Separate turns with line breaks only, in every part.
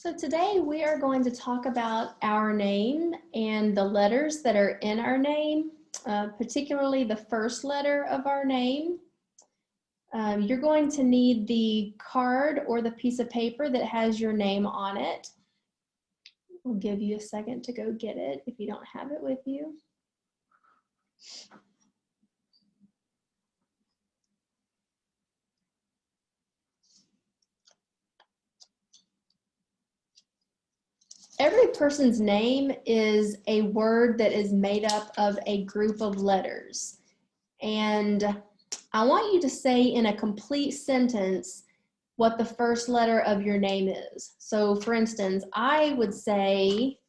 So today we are going to talk about our name and the letters that are in our name, particularly the first letter of our name. You're going to need the card or the piece of paper that has your name on it. I'll give you a second to go get it if you don't have it with you. Every person's name is a word that is made up of a group of letters. And I want you to say in a complete sentence what the first letter of your name is. So for instance, I would say,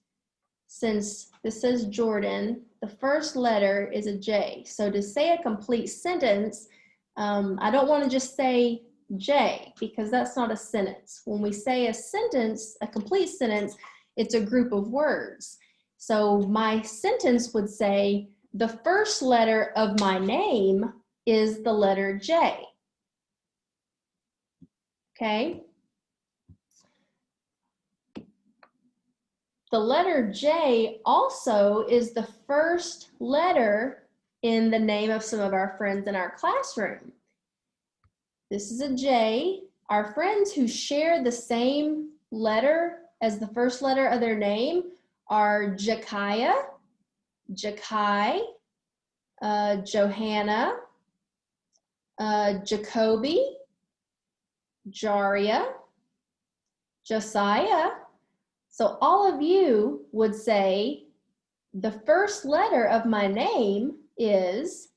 since this says Jordan, the first letter is a J. So to say a complete sentence, I don't want to just say J because that's not a sentence. When we say a sentence, a complete sentence, it's a group of words. So my sentence would say, the first letter of my name is the letter J. Okay? The letter J also is the first letter in the name of some of our friends in our classroom. This is a J. Our friends who share the same letter as the first letter of their name are Jakaya, Jakai, Johanna, Jacoby, Jaria, Josiah. So all of you would say, the first letter of my name is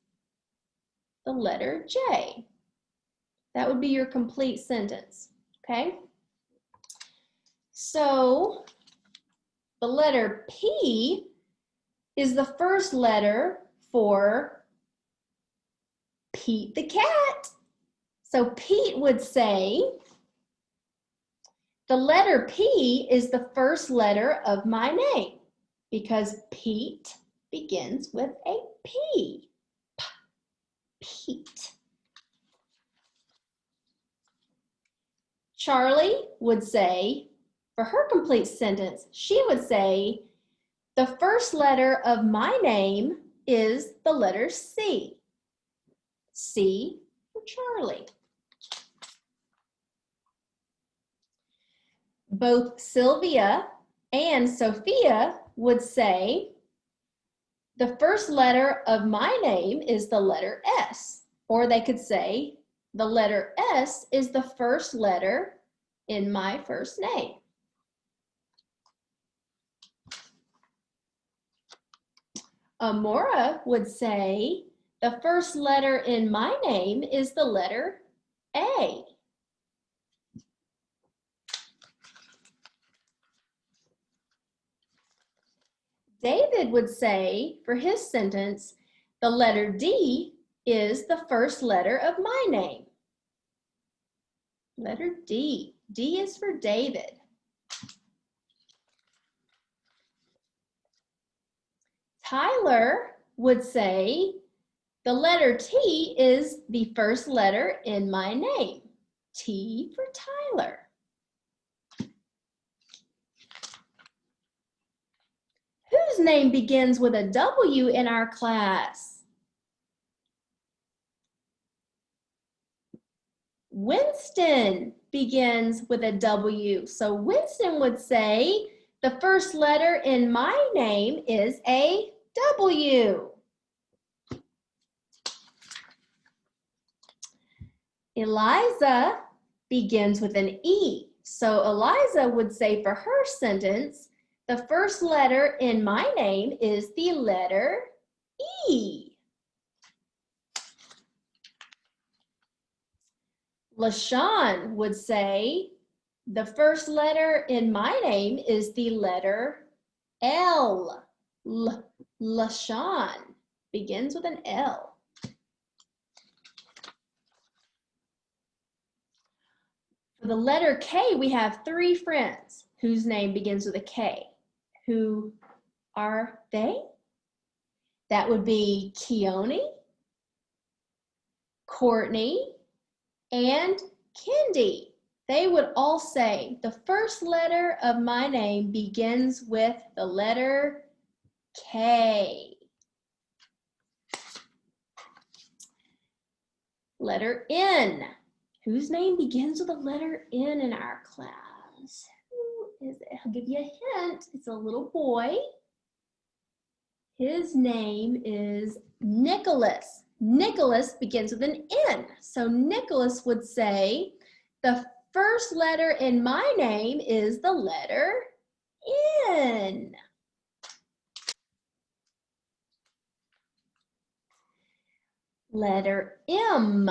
the letter J. That would be your complete sentence, okay? So the letter P is the first letter for Pete the cat. So Pete would say, the letter P is the first letter of my name because Pete begins with a P. Pete. Charlie would say, for her complete sentence, she would say, the first letter of my name is the letter C. C for Charlie. Both Sylvia and Sophia would say, the first letter of my name is the letter S. Or they could say, the letter S is the first letter in my first name. Amora would say, the first letter in my name is the letter A. David would say, for his sentence, the letter D is the first letter of my name. Letter D. D is for David. Tyler would say, the letter T is the first letter in my name. T for Tyler. Whose name begins with a W in our class? Winston begins with a W. So Winston would say, the first letter in my name is a W. Eliza begins with an E. So Eliza would say for her sentence, the first letter in my name is the letter E. LaShawn would say, the first letter in my name is the letter L. LaShawn begins with an L. For the letter K, we have three friends whose name begins with a K. Who are they? That would be Keone, Courtney, and Kendi. they would all say, the first letter of my name begins with the letter K. Letter N. Whose name begins with a letter N in our class? Who is it? I'll give you a hint. It's a little boy. His name is Nicholas. Nicholas begins with an N. So Nicholas would say, the first letter in my name is the letter N. Letter M.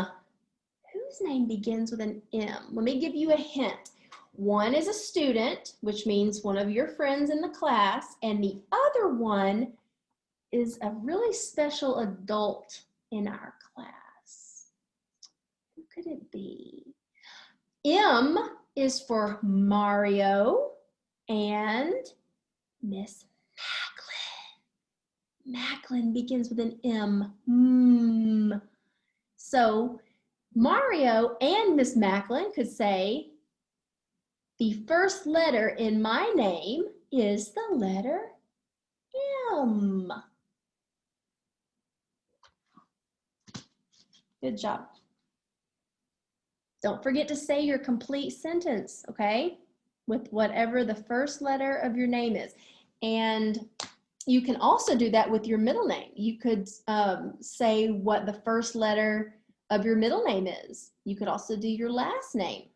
Whose name begins with an M? Let me give you a hint. One is a student, which means one of your friends in the class, and the other one is a really special adult in our class. Who could it be? M is for Mario and Miss Macklin. Macklin begins with an M. So Mario and Miss Macklin could say, the first letter in my name is the letter M. Good job. Don't forget to say your complete sentence, okay? With whatever the first letter of your name is. And you can also do that with your middle name. You could say what the first letter of your middle name is. You could also do your last name.